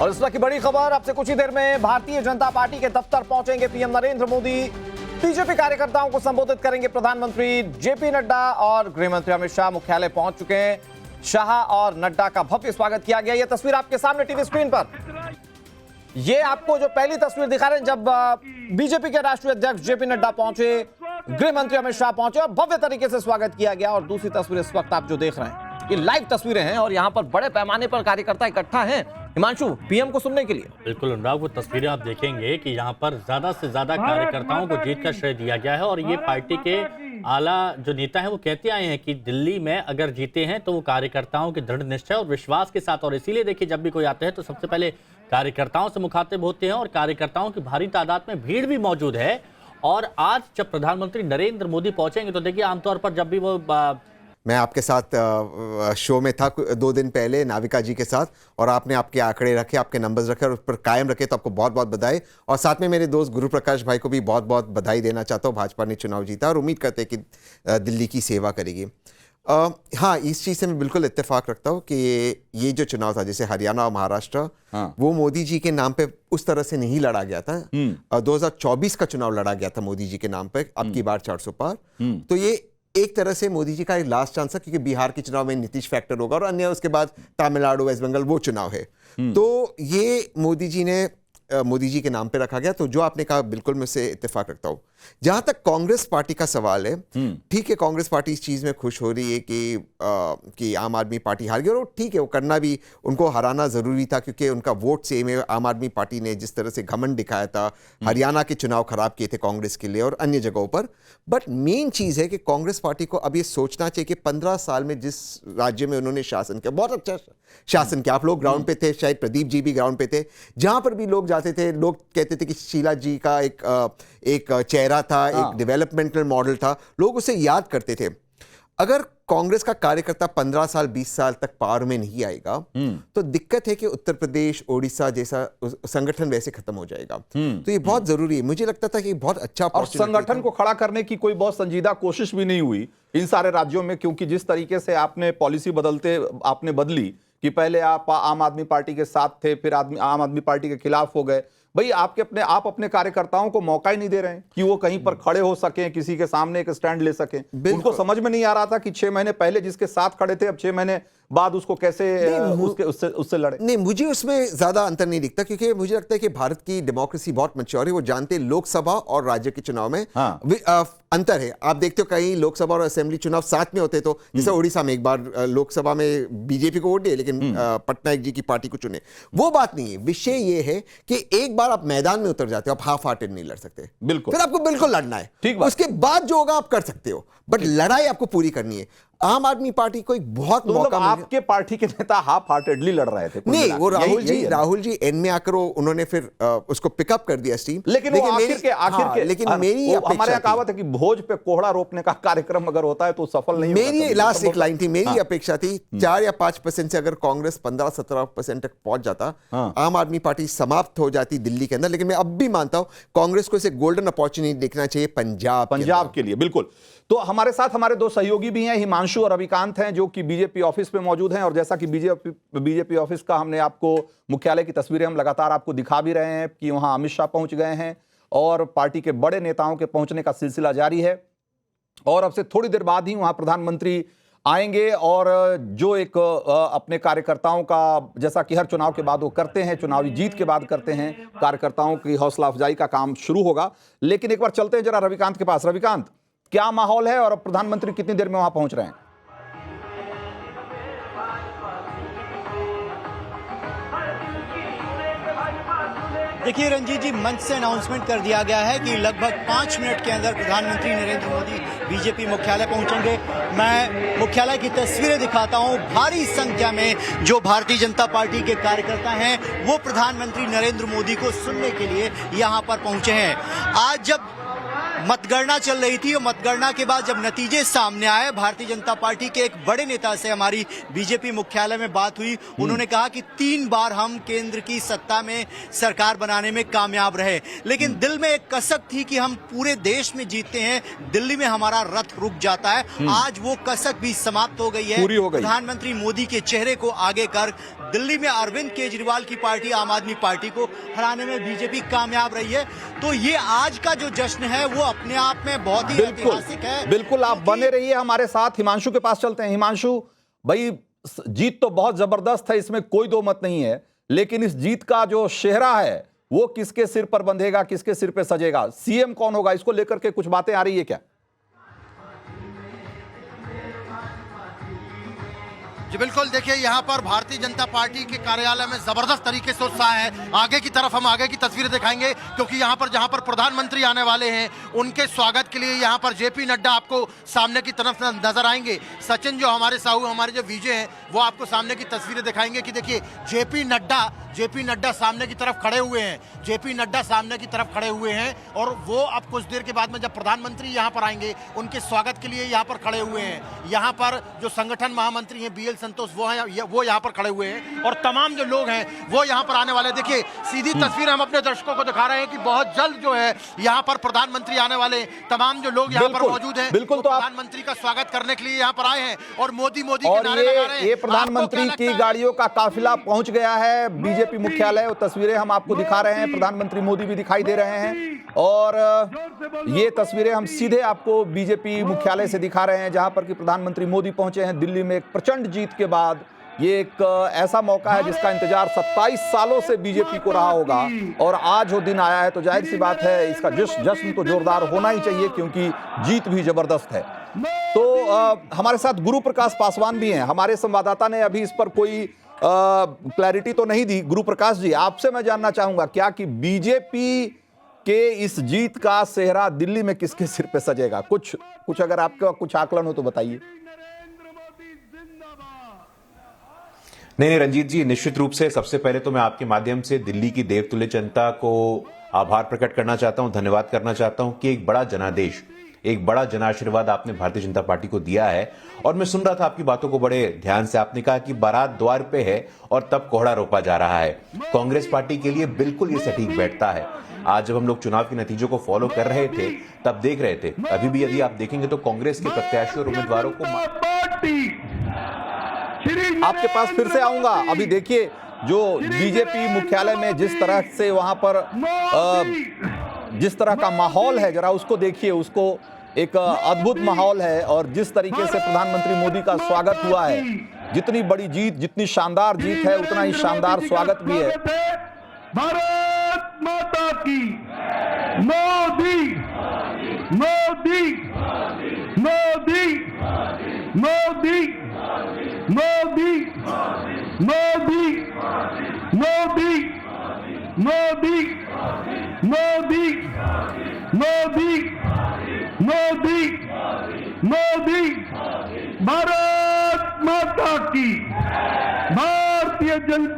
और इस वक्त की बड़ी खबर, अब से कुछ ही देर में भारतीय जनता पार्टी के दफ्तर पहुंचेंगे पीएम नरेंद्र मोदी। बीजेपी कार्यकर्ताओं को संबोधित करेंगे प्रधानमंत्री जेपी नड्डा और गृह मंत्री अमित शाह मुख्यालय पहुंच चुके हैं। शाह और नड्डा का भव्य स्वागत किया गया। यह तस्वीर आपके सामने टीवी स्क्रीन पर, ये आपको जो पहली तस्वीर दिखा रहे हैं जब बीजेपी के राष्ट्रीय अध्यक्ष जेपी नड्डा पहुंचे, गृह मंत्री अमित शाह पहुंचे और भव्य तरीके से स्वागत किया गया। और दूसरी तस्वीर इस वक्त आप जो देख रहे हैं ये लाइव तस्वीरें हैं और यहां पर बड़े पैमाने पर कार्यकर्ता इकट्ठा हैं हिमांशु पीएम को सुनने के लिए। बिल्कुल अनुराग, वो तस्वीरें आप देखेंगे कि यहाँ पर ज्यादा से ज्यादा कार्यकर्ताओं को जीत का श्रेय दिया गया है। और ये पार्टी के आला जो नेता हैं वो कहते आए हैं कि दिल्ली में अगर जीते हैं तो वो कार्यकर्ताओं के दृढ़ निश्चय और विश्वास के साथ, और इसीलिए देखिए जब भी कोई आते हैं तो सबसे पहले कार्यकर्ताओं से मुखातिब होते हैं और कार्यकर्ताओं की भारी तादाद में भीड़ भी मौजूद है। और आज जब प्रधानमंत्री नरेंद्र मोदी पहुंचेंगे तो देखिए आमतौर पर जब भी वो मैं आपके साथ शो में था 2 दिन पहले नाविका जी के साथ, और आपने आपके आंकड़े रखे, आपके नंबर्स रखे और उस पर कायम रखे, तो आपको बहुत बहुत बधाई। और साथ में मेरे दोस्त गुरु प्रकाश भाई को भी बहुत बहुत बधाई देना चाहता हूँ। भाजपा ने चुनाव जीता और उम्मीद करते हैं कि दिल्ली की सेवा करेगी। हाँ, इस चीज़ से मैं बिल्कुल इत्तेफाक रखता हूँ कि ये जो चुनाव था जैसे हरियाणा और महाराष्ट्र, वो मोदी जी के नाम पे उस तरह से नहीं लड़ा गया था। 2024 का चुनाव लड़ा गया था मोदी जी के नाम पे, अब की बार 400 पार। तो ये एक तरह से मोदी जी का एक लास्ट चांस है, क्योंकि बिहार के चुनाव में नीतीश फैक्टर होगा और अन्य उसके बाद तमिलनाडु, वेस्ट बंगाल वो चुनाव है। तो ये मोदी जी के नाम पे रखा गया। तो जो आपने कहा बिल्कुल मैं उससे इत्तेफाक रखता हूँ। जहां तक कांग्रेस पार्टी का सवाल है, ठीक है, कांग्रेस पार्टी इस चीज में खुश हो रही है कि आम आदमी पार्टी हार गई, और ठीक है, वो करना भी, उनको हराना जरूरी था क्योंकि उनका वोट सेम है। आम आदमी पार्टी ने जिस तरह से घमंड दिखाया था, हरियाणा के चुनाव खराब किए थे कांग्रेस के लिए और अन्य जगहों पर। बट मेन चीज है कि कांग्रेस पार्टी को अब ये सोचना चाहिए कि 15 साल में जिस राज्य में उन्होंने शासन किया, बहुत अच्छा शासन किया। आप लोग ग्राउंड पे थे, शायद प्रदीप जी भी ग्राउंड पे थे, जहां पर भी लोग जाते थे, लोग कहते थे कि शीला जी का एक चेहरा था, एक डेवलपमेंटल मॉडल था, लोग उसे याद करते थे। अगर कांग्रेस का कार्यकर्ता 15 साल 20 साल तक पावर में नहीं आएगा तो दिक्कत है कि उत्तर प्रदेश, ओडिशा जैसा संगठन वैसे खत्म हो जाएगा। तो ये बहुत जरूरी है। मुझे लगता था कि बहुत अच्छा, और संगठन को खड़ा करने की कोई बहुत संजीदा कोशिश भी नहीं हुई इन सारे राज्यों में, क्योंकि जिस तरीके से आपने पॉलिसी आपने बदली कि पहले आप आम आदमी पार्टी के साथ थे, फिर आम आदमी पार्टी के खिलाफ हो गए। भाई आप अपने कार्यकर्ताओं को मौका ही नहीं दे रहे हैं कि वो कहीं पर खड़े हो सकें, किसी के सामने एक स्टैंड ले सकें। उनको समझ में नहीं आ रहा था कि 6 महीने पहले जिसके साथ खड़े थे अब 6 महीने बाद उसको कैसे उससे लड़े। नहीं, मुझे उसमें ज्यादा अंतर नहीं दिखता, क्योंकि मुझे लगता है कि भारत की डेमोक्रेसी बहुत मैच्योर है। वो जानते हैं लोकसभा और राज्य के चुनाव में अंतर है। आप देखते हो कहीं लोकसभा और असेंबली चुनाव साथ में होते, तो जैसे उड़ीसा में एक बार लोकसभा में बीजेपी को वोट दिए लेकिन पटनायक जी की पार्टी को चुने, वो बात नहीं है। विषय ये है कि एक बार आप मैदान में उतर जाते हो, आप हाफ हार्टेड नहीं लड़ सकते, बिल्कुल, फिर आपको बिल्कुल लड़ना है। ठीक, उसके बाद जो होगा आप कर सकते हो, बट लड़ाई आपको पूरी करनी है। आम आदमी पार्टी को एक बहुत मौका मिला। आपके पार्टी के नेता हाफ हार्टेडली लड़ रहे थे। नहीं, वो राहुल जी एंड में आकर उन्होंने फिर उसको पिकअप कर दिया स्टीम। लेकिन मेरी हमारे कहावत है कि भोज पे कोहड़ा रोपने का कार्यक्रम अगर होता है तो सफल नहीं होता। मेरी लास्ट एक लाइन थी, मेरी अपेक्षा थी 4 या 5% से अगर कांग्रेस 15-17% तक पहुंच जाता, आम आदमी पार्टी समाप्त हो जाती दिल्ली के अंदर। लेकिन मैं अब भी मानता हूं कांग्रेस को इसे गोल्डन अपॉर्चुनिटी देखना चाहिए पंजाब के लिए। बिल्कुल। तो हमारे साथ हमारे 2 सहयोगी भी हैं, हिमांशु और रविकांत हैं, जो कि बीजेपी ऑफिस में मौजूद हैं। और जैसा कि बीजेपी ऑफिस का हमने आपको मुख्यालय की तस्वीरें हम लगातार आपको दिखा भी रहे हैं कि वहां अमित शाह पहुंच गए हैं और पार्टी के बड़े नेताओं के पहुंचने का सिलसिला जारी है। और अब से थोड़ी देर बाद ही वहां प्रधानमंत्री आएंगे और जो एक अपने कार्यकर्ताओं का, जैसा कि हर चुनाव के बाद वो करते हैं, चुनावी जीत के बाद करते हैं, कार्यकर्ताओं की हौसला अफजाई का काम शुरू होगा। लेकिन एक बार चलते हैं जरा रविकांत के पास। रविकांत, क्या माहौल है और अब प्रधानमंत्री कितनी देर में वहां पहुंच रहे हैं? देखिए रंजीत जी, मंच से अनाउंसमेंट कर दिया गया है कि लगभग 5 मिनट के अंदर प्रधानमंत्री नरेंद्र मोदी बीजेपी मुख्यालय पहुंचेंगे। मैं मुख्यालय की तस्वीरें दिखाता हूं। भारी संख्या में जो भारतीय जनता पार्टी के कार्यकर्ता हैं वो प्रधानमंत्री नरेंद्र मोदी को सुनने के लिए यहां पर पहुंचे हैं। आज जब मतगणना चल रही थी और मतगणना के बाद जब नतीजे सामने आए, भारतीय जनता पार्टी के एक बड़े नेता से हमारी बीजेपी मुख्यालय में बात हुई। उन्होंने कहा कि 3 बार हम केंद्र की सत्ता में सरकार बनाने में कामयाब रहे, लेकिन दिल में एक कसक थी कि हम पूरे देश में जीतते हैं, दिल्ली में हमारा रथ रुक जाता है। आज वो कसक भी समाप्त हो गई है। पूरी हो गई। प्रधानमंत्री मोदी के चेहरे को आगे कर दिल्ली में अरविंद केजरीवाल की पार्टी आम आदमी पार्टी को हराने में बीजेपी कामयाब रही है। तो ये आज का जो जश्न है वो अपने आप में बहुत ही ऐतिहासिक है। बिल्कुल, आप बने रहिए हमारे साथ। हिमांशु के पास चलते हैं। हिमांशु भाई, जीत तो बहुत जबरदस्त है, इसमें कोई दो मत नहीं है, लेकिन इस जीत का जो सेहरा है वो किसके सिर पर बंधेगा, किसके सिर पे सजेगा? सीएम कौन होगा, इसको लेकर के कुछ बातें आ रही है क्या? जी बिल्कुल, देखिए यहाँ पर भारतीय जनता पार्टी के कार्यालय में जबरदस्त तरीके से उत्साह है। आगे की तरफ हम आगे की तस्वीरें दिखाएंगे, क्योंकि यहाँ पर जहाँ पर प्रधानमंत्री आने वाले हैं उनके स्वागत के लिए यहाँ पर जेपी नड्डा आपको सामने की तरफ नजर आएंगे। सचिन जो हमारे साहू, हमारे जो विजय हैं, वो आपको सामने की तस्वीरें दिखाएंगे कि देखिए जेपी नड्डा सामने की तरफ खड़े हुए हैं। जेपी नड्डा सामने की तरफ खड़े हुए हैं और वो अब कुछ देर के बाद में जब प्रधानमंत्री यहाँ पर आएंगे उनके स्वागत के लिए यहाँ पर खड़े हुए हैं। यहाँ पर जो संगठन महामंत्री हैं BL संतोष, वो यहाँ पर खड़े हुए हैं और तमाम जो लोग हैं वो यहाँ पर आने वाले। देखिए सीधी तस्वीर हम अपने दर्शकों को दिखा रहे हैं कि बहुत जल्द जो है यहाँ पर प्रधानमंत्री आने वाले। तमाम जो लोग यहाँ पर मौजूद हैं बिल्कुल, तो प्रधानमंत्री का स्वागत करने के लिए यहाँ पर आए हैं और मोदी के और नारे लगा रहे हैं। ये प्रधानमंत्री की गाड़ियों का काफिला पहुंच गया है बीजेपी मुख्यालय। वो तस्वीरें हम आपको दिखा रहे हैं, प्रधानमंत्री मोदी भी दिखाई दे रहे हैं और ये तस्वीरें हम सीधे आपको बीजेपी मुख्यालय से दिखा रहे हैं, जहां पर कि प्रधानमंत्री मोदी पहुंचे हैं दिल्ली में एक प्रचंड जीत के बाद। ये एक ऐसा मौका है जिसका इंतजार 27 सालों से बीजेपी को रहा होगा और आज वो दिन आया है, तो जाहिर सी बात है इसका जश्न तो जोरदार होना ही चाहिए, क्योंकि जीत भी जबरदस्त है। तो हमारे साथ गुरु प्रकाश पासवान भी हैं। हमारे संवाददाता ने अभी इस पर कोई क्लैरिटी तो नहीं दी। गुरु प्रकाश जी, आपसे मैं जानना चाहूंगा क्या कि बीजेपी के इस जीत का सेहरा दिल्ली में किसके सिर पे सजेगा? कुछ अगर आपका कुछ आकलन हो तो बताइए। नहीं रंजीत जी, निश्चित रूप से सबसे पहले तो मैं आपके माध्यम से दिल्ली की देवतुल्य जनता को आभार प्रकट करना चाहता हूं, धन्यवाद करना चाहता हूं कि एक बड़ा जनादेश, एक बड़ा जनाशीर्वाद आपने भारतीय जनता पार्टी को दिया है। और मैं सुन रहा था आपकी बातों को बड़े ध्यान से। आपने कहा कि बारात द्वार पे है और तब कोहड़ा रोपा जा रहा है। कांग्रेस पार्टी के लिए बिल्कुल ये सटीक बैठता है। आज जब हम लोग चुनाव के नतीजों को फॉलो कर रहे थे तब देख रहे थे, अभी भी यदि आप देखेंगे तो कांग्रेस के प्रत्याशी और उम्मीदवारों को आपके पास फिर से आऊंगा। अभी देखिए जो बीजेपी मुख्यालय में जिस तरह से वहां पर जिस तरह का माहौल है, जरा उसको देखिए। उसको एक अद्भुत माहौल है और जिस तरीके से प्रधानमंत्री मोदी का स्वागत हुआ है, जितनी बड़ी जीत, जितनी शानदार जीत है, उतना ही शानदार स्वागत भी है। भारत माता की। मोदी मोदी मोदी मोदी मोदी मोदी मोदी मोदी मोदी मोदी मोदी मोदी भारत माता की। भारतीय जनता